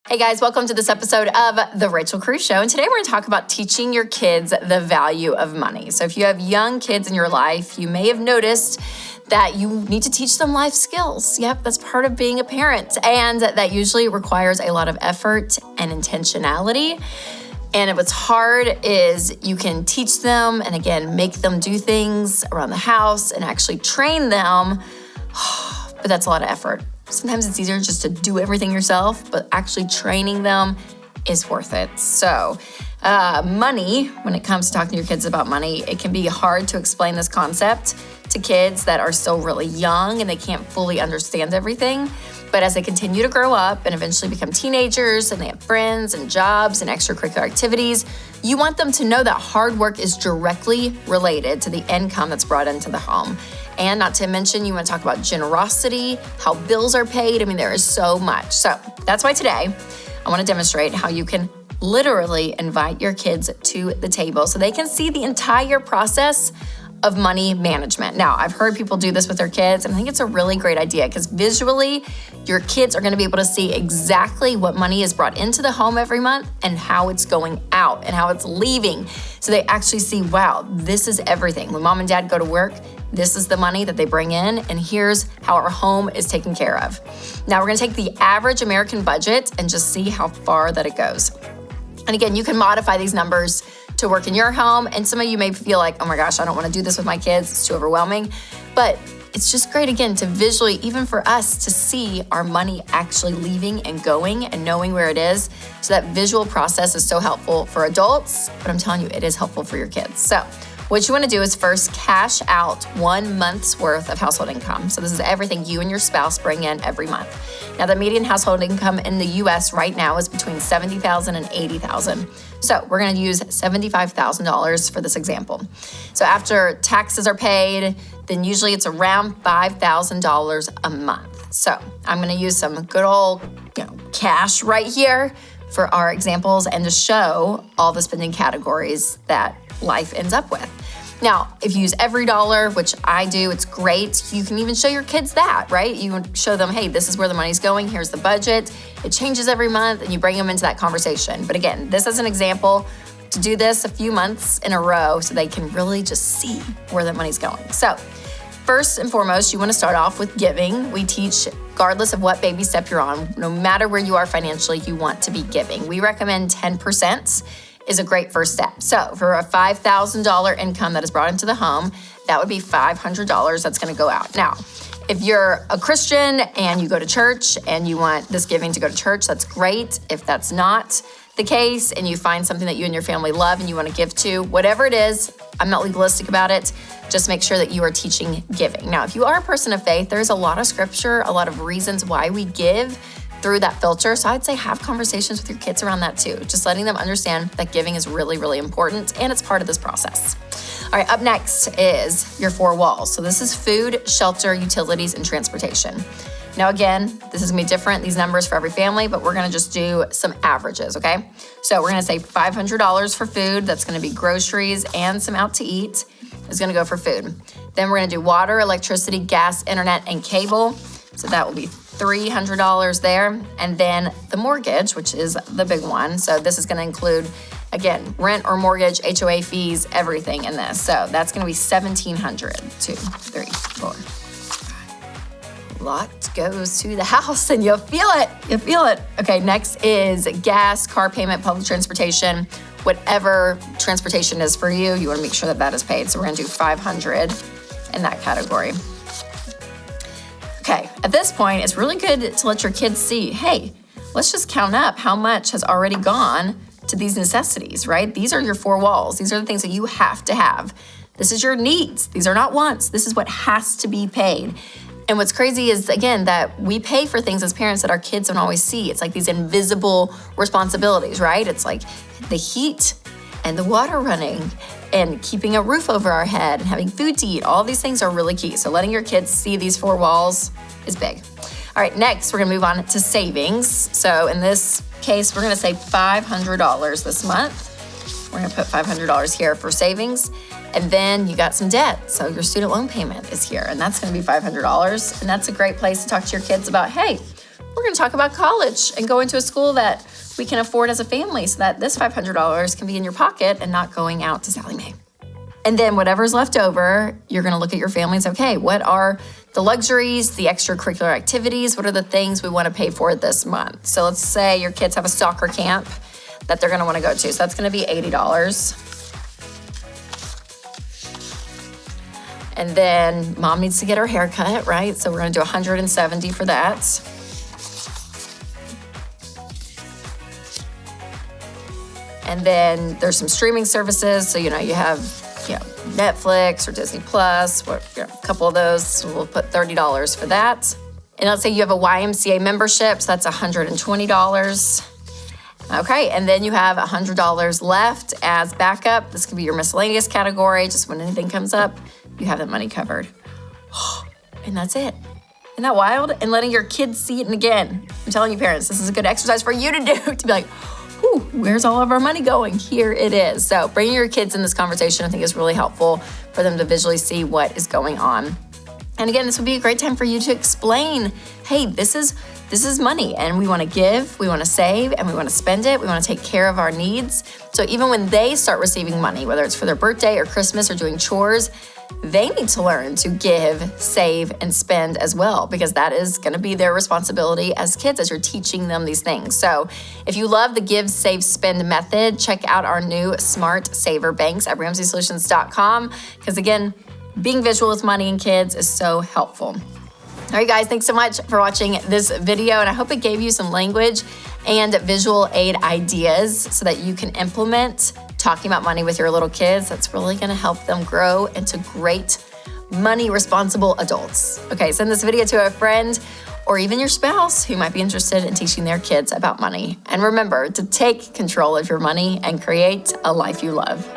Hey guys, welcome to this episode of The Rachel Cruze Show. And today we're going to talk about teaching your kids the value of money. So if you have young kids in your life, you may have noticed that you need to teach them life skills. Yep, that's part of being a parent. And that usually requires a lot of effort and intentionality. And what's hard is you can teach them and again, make them do things around the house and actually train them, but that's a lot of effort. Sometimes it's easier just to do everything yourself, but actually training them is worth it. So money, when it comes to talking to your kids about money, it can be hard to explain this concept to kids that are still really young and they can't fully understand everything. But as they continue to grow up and eventually become teenagers and they have friends and jobs and extracurricular activities, you want them to know that hard work is directly related to the income that's brought into the home. And not to mention, you want to talk about generosity, how bills are paid. I mean, there is so much. So that's why today I want to demonstrate how you can literally invite your kids to the table so they can see the entire process of money management. Now, I've heard people do this with their kids, and I think it's a really great idea because visually, your kids are going to be able to see exactly what money is brought into the home every month and how it's going out and how it's leaving. So they actually see, wow, this is everything. When mom and dad go to work, this is the money that they bring in, and here's how our home is taken care of. Now, we're going to take the average American budget and just see how far that it goes. And again, you can modify these numbers to work in your home. And some of you may feel like, oh my gosh, I don't want to do this with my kids. It's too overwhelming. But it's just great, again, to visually, even for us, to see our money actually leaving and going and knowing where it is. So that visual process is so helpful for adults, but I'm telling you, it is helpful for your kids. So what you want to do is first cash out 1 month's worth of household income. So this is everything you and your spouse bring in every month. Now, the median household income in the US right now is between $70,000 and $80,000. So we're going to use $75,000 for this example. So after taxes are paid, then usually it's around $5,000 a month. So I'm going to use some good old, cash right here for our examples and to show all the spending categories that life ends up with. Now, if you use every dollar, which I do, it's great. You can even show your kids that, right? You show them, hey, this is where the money's going. Here's the budget. It changes every month, and you bring them into that conversation. But again, this is an example to do this a few months in a row so they can really just see where the money's going. So first and foremost, you want to start off with giving. We teach, regardless of what baby step you're on, no matter where you are financially, you want to be giving. We recommend 10% is a great first step. So for a $5,000 income that is brought into the home, that would be $500 that's going to go out. Now, if you're a Christian and you go to church and you want this giving to go to church, that's great. If that's not the case and you find something that you and your family love and you want to give to, whatever it is, I'm not legalistic about it. Just make sure that you are teaching giving. Now, if you are a person of faith, there's a lot of scripture, a lot of reasons why we give through that filter. So I'd say have conversations with your kids around that too. Just letting them understand that giving is really, really important and it's part of this process. All right, up next is your 4 walls. So this is food, shelter, utilities, and transportation. Now again, this is gonna be different, these numbers for every family, but we're gonna just do some averages, okay? So we're gonna say $500 for food. That's gonna be groceries and some out to eat is gonna go for food. Then we're gonna do water, electricity, gas, internet, and cable. So that will be $300 there. And then the mortgage, which is the big one. So this is going to include, again, rent or mortgage, HOA fees, everything in this. So that's going to be $1,700. 2, 3, 4, 5. A lot goes to the house and you'll feel it. You'll feel it. Okay, next is gas, car payment, public transportation. Whatever transportation is for you, you want to make sure that that is paid. So we're going to do $500 in that category. Okay, at this point, it's really good to let your kids see, hey, let's just count up how much has already gone to these necessities, right? These are your 4 walls. These are the things that you have to have. This is your needs. These are not wants. This is what has to be paid. And what's crazy is, again, that we pay for things as parents that our kids don't always see. It's like these invisible responsibilities, right? It's like the heat and the water running and keeping a roof over our head and having food to eat. All these things are really key. So letting your kids see these 4 walls is big. All right, next we're gonna move on to savings. So in this case, we're gonna say $500 this month. We're gonna put $500 here for savings. And then you got some debt. So your student loan payment is here and that's gonna be $500. And that's a great place to talk to your kids about, hey, we're gonna talk about college and going to a school that we can afford as a family so that this $500 can be in your pocket and not going out to Sallie Mae. And then whatever's left over, you're gonna look at your family and say, okay, what are the luxuries, the extracurricular activities, what are the things we wanna pay for this month? So let's say your kids have a soccer camp that they're gonna wanna go to. So that's gonna be $80. And then mom needs to get her hair cut, right? So we're gonna do $170 for that. And then there's some streaming services. So, you have Netflix or Disney Plus, a couple of those. So we'll put $30 for that. And let's say you have a YMCA membership, so that's $120. Okay, and then you have $100 left as backup. This could be your miscellaneous category. Just when anything comes up, you have that money covered. And that's it. Isn't that wild? And letting your kids see it again. I'm telling you, parents, this is a good exercise for you to do, to be like, ooh, where's all of our money going? Here it is. So bringing your kids in this conversation, I think, is really helpful for them to visually see what is going on. And again, this would be a great time for you to explain, hey, this is money, and we want to give, we want to save, and we want to spend it. We want to take care of our needs. So even when they start receiving money, whether it's for their birthday or Christmas or doing chores, they need to learn to give, save, and spend as well, because that is going to be their responsibility as kids as you're teaching them these things. So if you love the give, save, spend method, check out our new Smart Saver Banks at RamseySolutions.com, because again, being visual with money and kids is so helpful. All right, guys, thanks so much for watching this video, and I hope it gave you some language and visual aid ideas so that you can implement talking about money with your little kids. That's really gonna help them grow into great money responsible adults. Okay, send this video to a friend or even your spouse who might be interested in teaching their kids about money. And remember to take control of your money and create a life you love.